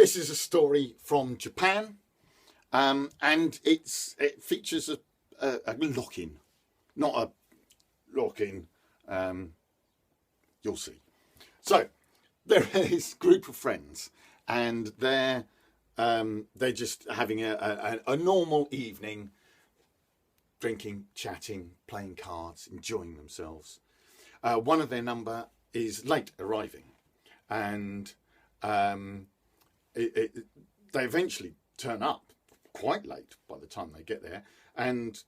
This is a story from Japan, and it features a lock-in, not a lock-in. You'll see. So there is a group of friends, and they're just having a normal evening, drinking, chatting, playing cards, enjoying themselves. One of their number is late arriving, and they eventually turn up quite late by the time they get there, and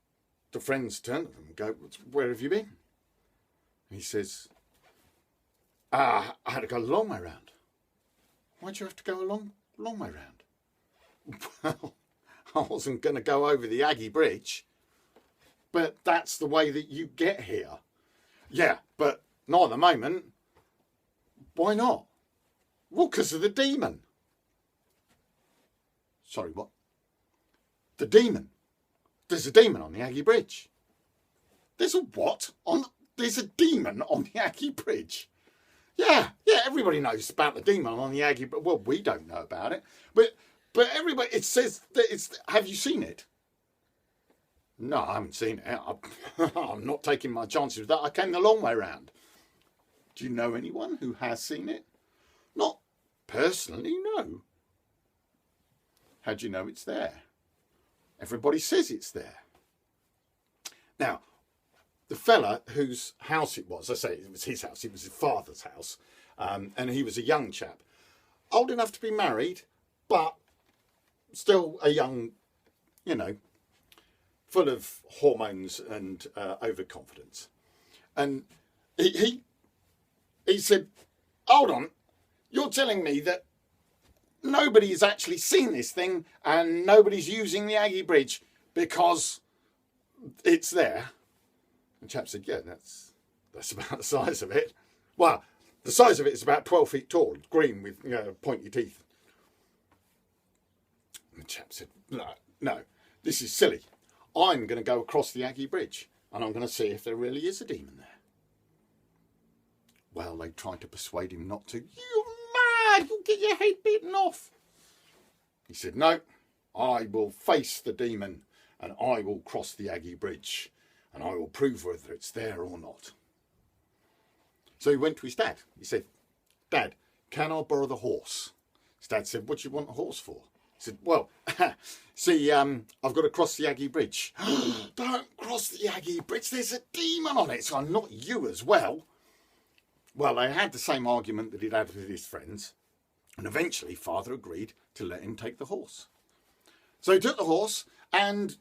the friends turn to them and go, "Where have you been?" And he says, I had to go a long way round. Why'd you have to go a long way round? Well, I wasn't going to go over the Aggie Bridge, but that's the way that you get here. Yeah, but not at the moment. Why not? Well, because of the demon. Sorry, what? The demon. There's a demon on the Aggie Bridge. There's a what? There's a demon on the Aggie Bridge. Yeah, everybody knows about the demon on the Aggie Bridge. Well, we don't know about it. But everybody, it says that it's... Have you seen it? No, I haven't seen it. I'm not taking my chances with that. I came the long way round. Do you know anyone who has seen it? Not personally, no. How do you know it's there? Everybody says it's there. Now, the fella whose house it was, I say it was his house, it was his father's house, and he was a young chap, old enough to be married, but still a young, full of hormones and overconfidence. And he said, "Hold on, you're telling me that nobody's actually seen this thing and nobody's using the Aggie Bridge because it's there?" The chap said, "Yeah, that's about the size of it. Well, the size of it is about 12 feet tall, green with pointy teeth." And the chap said, No, this is silly. I'm going to go across the Aggie Bridge and I'm going to see if there really is a demon there." Well, they tried to persuade him not to. "You're mad, you'll get your head bitten off." He said, "No, I will face the demon and I will cross the Aggie Bridge and I will prove whether it's there or not." So he went to his dad. He said, "Dad, can I borrow the horse?" His dad said, "What do you want a horse for?" He said, "Well, see, I've got to cross the Aggie Bridge." "Don't cross the Aggie Bridge, there's a demon on it, so I'm not you as well." Well, they had the same argument that he'd had with his friends, and eventually father agreed to let him take the horse. So he took the horse, and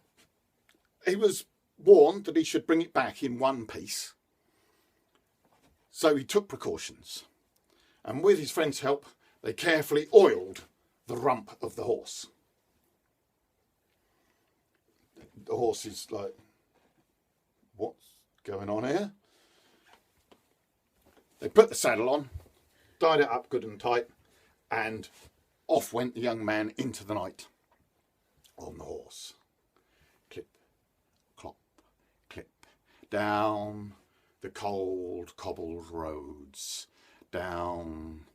he was warned that he should bring it back in one piece. So he took precautions, and with his friend's help, they carefully oiled the rump of the horse. The horse is like, "What's going on here?" They put the saddle on, tied it up good and tight, and off went the young man into the night on the horse. Clip, clop, clip, down the cold cobbled roads, down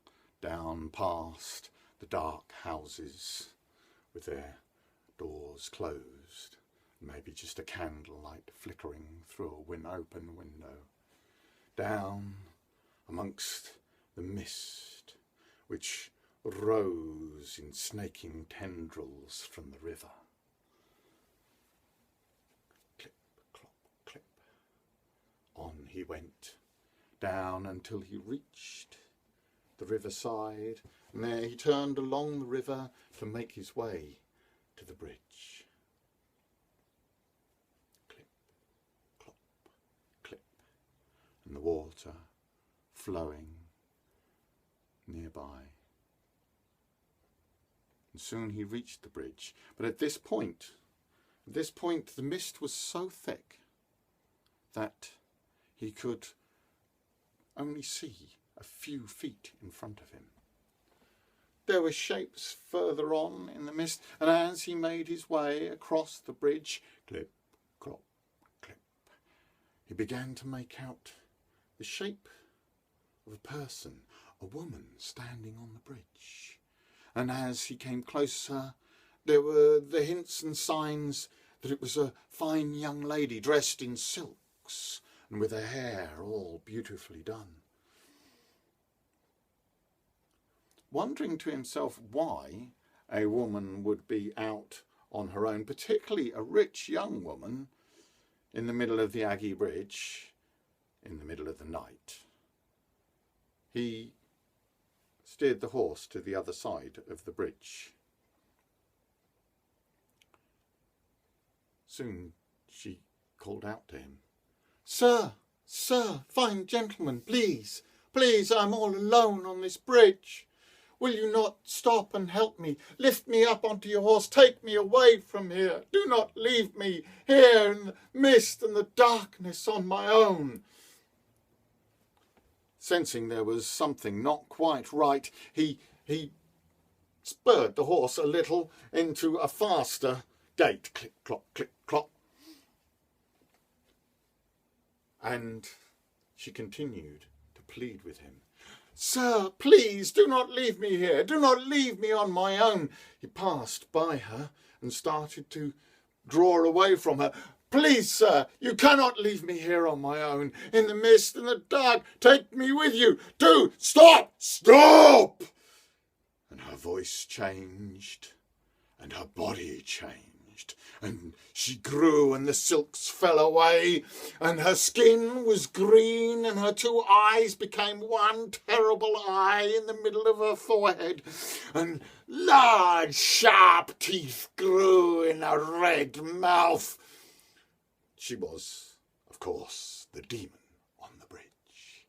past the dark houses with their doors closed, maybe just a candlelight flickering through an open window, down amongst the mist which rose in snaking tendrils from the river. Clip, clop, clip. On he went, down until he reached the riverside, and there he turned along the river to make his way to the bridge. Clip, clop, clip, and the water flowing nearby. And soon he reached the bridge, but at this point the mist was so thick that he could only see a few feet in front of him. There were shapes further on in the mist, and as he made his way across the bridge, clip, clop, clip, he began to make out the shape of a person, a woman standing on the bridge. and as he came closer, there were the hints and signs that it was a fine young lady dressed in silks and with her hair all beautifully done. Wondering to himself why a woman would be out on her own, particularly a rich young woman, in the middle of the Aggie Bridge, in the middle of the night, he steered the horse to the other side of the bridge. Soon she called out to him, "Sir, sir, fine gentleman, please, please, I'm all alone on this bridge. Will you not stop and help me? Lift me up onto your horse. Take me away from here. Do not leave me here in the mist and the darkness on my own." Sensing there was something not quite right, he spurred the horse a little into a faster gait. Click, clock, click, clock. And she continued to plead with him. "Sir, please, do not leave me here. Do not leave me on my own." He passed by her and started to draw away from her. "Please, sir, you cannot leave me here on my own, in the mist and the dark. Take me with you. Do stop! Stop!" And her voice changed, and her body changed, and she grew, and the silks fell away, and her skin was green, and her two eyes became one terrible eye in the middle of her forehead, and large sharp teeth grew in a red mouth. She was, of course, the demon on the bridge.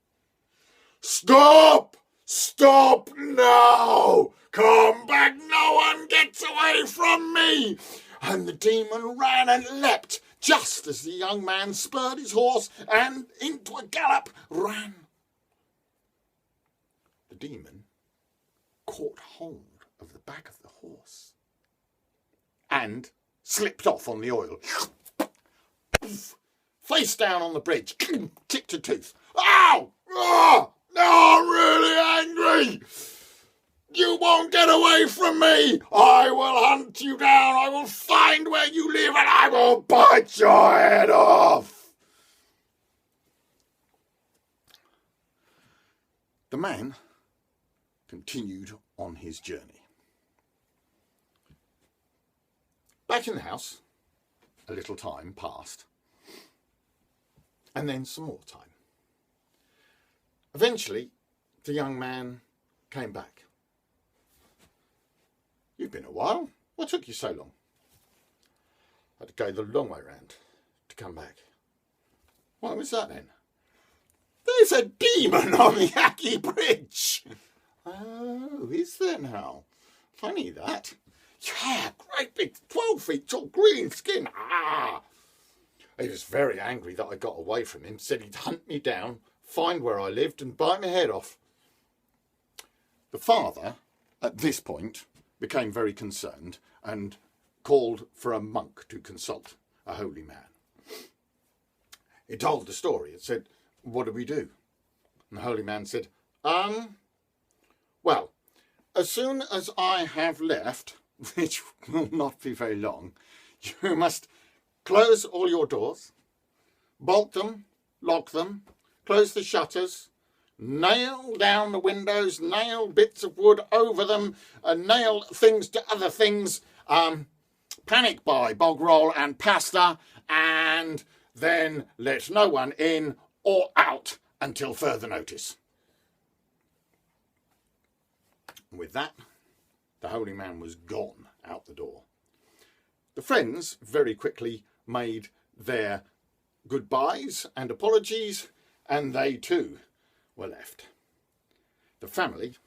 "Stop! Stop now! Come back! No one gets away from me!" And the demon ran and leapt just as the young man spurred his horse and into a gallop ran. The demon caught hold of the back of the horse and slipped off on the oil. Face down on the bridge, tip to tooth. "Ow! Oh, now I'm really angry! You won't get away from me! I will hunt you down, I will find where you live, and I will bite your head off!" The man continued on his journey. Back in the house, a little time passed, and then some more time. Eventually, the young man came back. "You've been a while. What took you so long?" "I had to go the long way round to come back." "What was that then?" "There's a demon on the Aggie Bridge." "Oh, is there now? Funny that. Yeah, great big 12 feet tall green skin. Ah!" He was very angry that I got away from him, said he'd hunt me down, find where I lived and bite my head off. The father, at this point, became very concerned and called for a monk to consult, a holy man. He told the story and said, "What do we do?" And the holy man said, "Well, as soon as I have left, which will not be very long, you must close all your doors, bolt them, lock them, close the shutters, nail down the windows, nail bits of wood over them, nail things to other things, panic buy bog roll and pasta, and then let no one in or out until further notice." With that, the holy man was gone out the door. The friends very quickly made their goodbyes and apologies, and they too were left. The family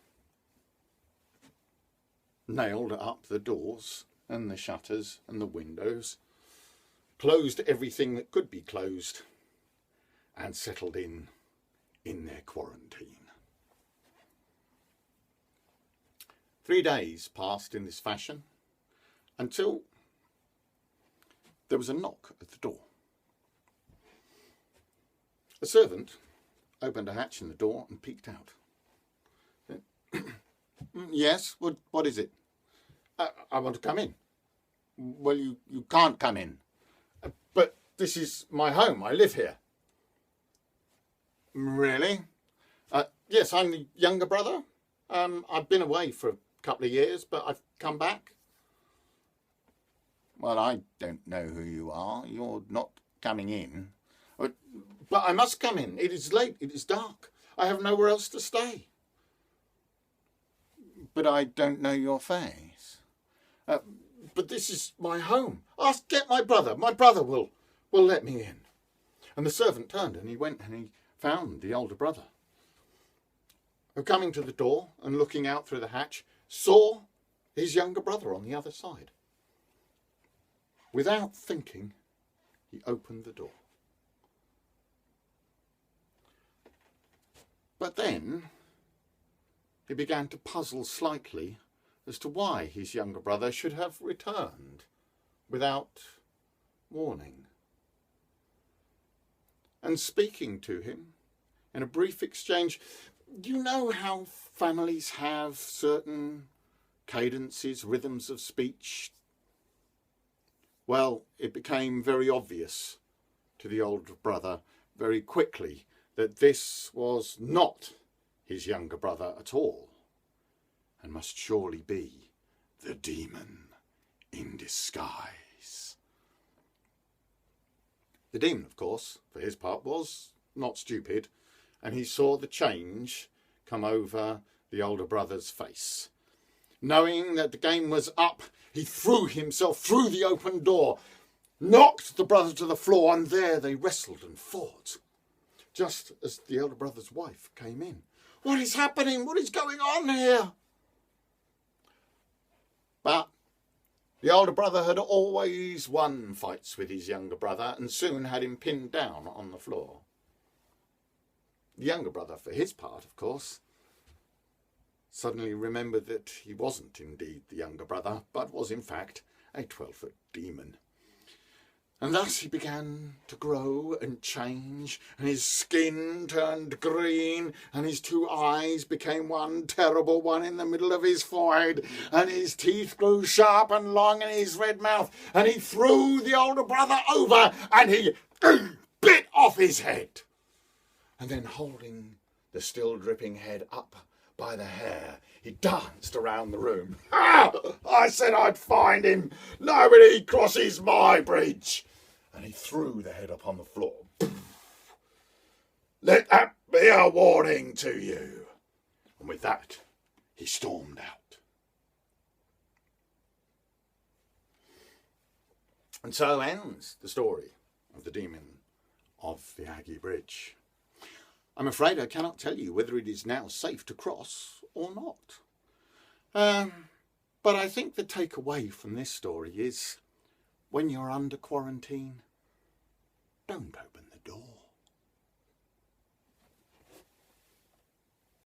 nailed up the doors and the shutters and the windows, closed everything that could be closed, and settled in their quarantine. 3 days passed in this fashion until there was a knock at the door. A servant opened a hatch in the door and peeked out. Yes, what is it? I want to come in. Well, you can't come in. But this is my home. I live here. Really? Yes, I'm the younger brother. I've been away for a couple of years, but I've come back. Well, I don't know who you are. You're not coming in. But I must come in. It is late. It is dark. I have nowhere else to stay. But I don't know your face. But this is my home. Get my brother. My brother will let me in. And the servant turned and he went and he found the older brother, who, coming to the door and looking out through the hatch, saw his younger brother on the other side. Without thinking, he opened the door. But then he began to puzzle slightly as to why his younger brother should have returned without warning. And speaking to him in a brief exchange, you know how families have certain cadences, rhythms of speech? Well, it became very obvious to the older brother very quickly that this was not his younger brother at all, and must surely be the demon in disguise. The demon, of course, for his part, was not stupid, and he saw the change come over the older brother's face. Knowing that the game was up, he threw himself through the open door, knocked the brother to the floor, and there they wrestled and fought, just as the elder brother's wife came in. What is happening? What is going on here? But the older brother had always won fights with his younger brother and soon had him pinned down on the floor. The younger brother, for his part, of course, suddenly remembered that he wasn't indeed the younger brother, but was in fact a 12-foot demon. And thus he began to grow and change, and his skin turned green, and his two eyes became one terrible one in the middle of his forehead, and his teeth grew sharp and long in his red mouth, and he threw the older brother over, and he bit off his head. And then, holding the still dripping head up by the hair, he danced around the room. I said I'd find him. Nobody crosses my bridge. And he threw the head upon the floor. Let that be a warning to you. And with that, he stormed out. And so ends the story of the demon of the Aggie Bridge. I'm afraid I cannot tell you whether it is now safe to cross or not. But I think the takeaway from this story is, when you're under quarantine, don't open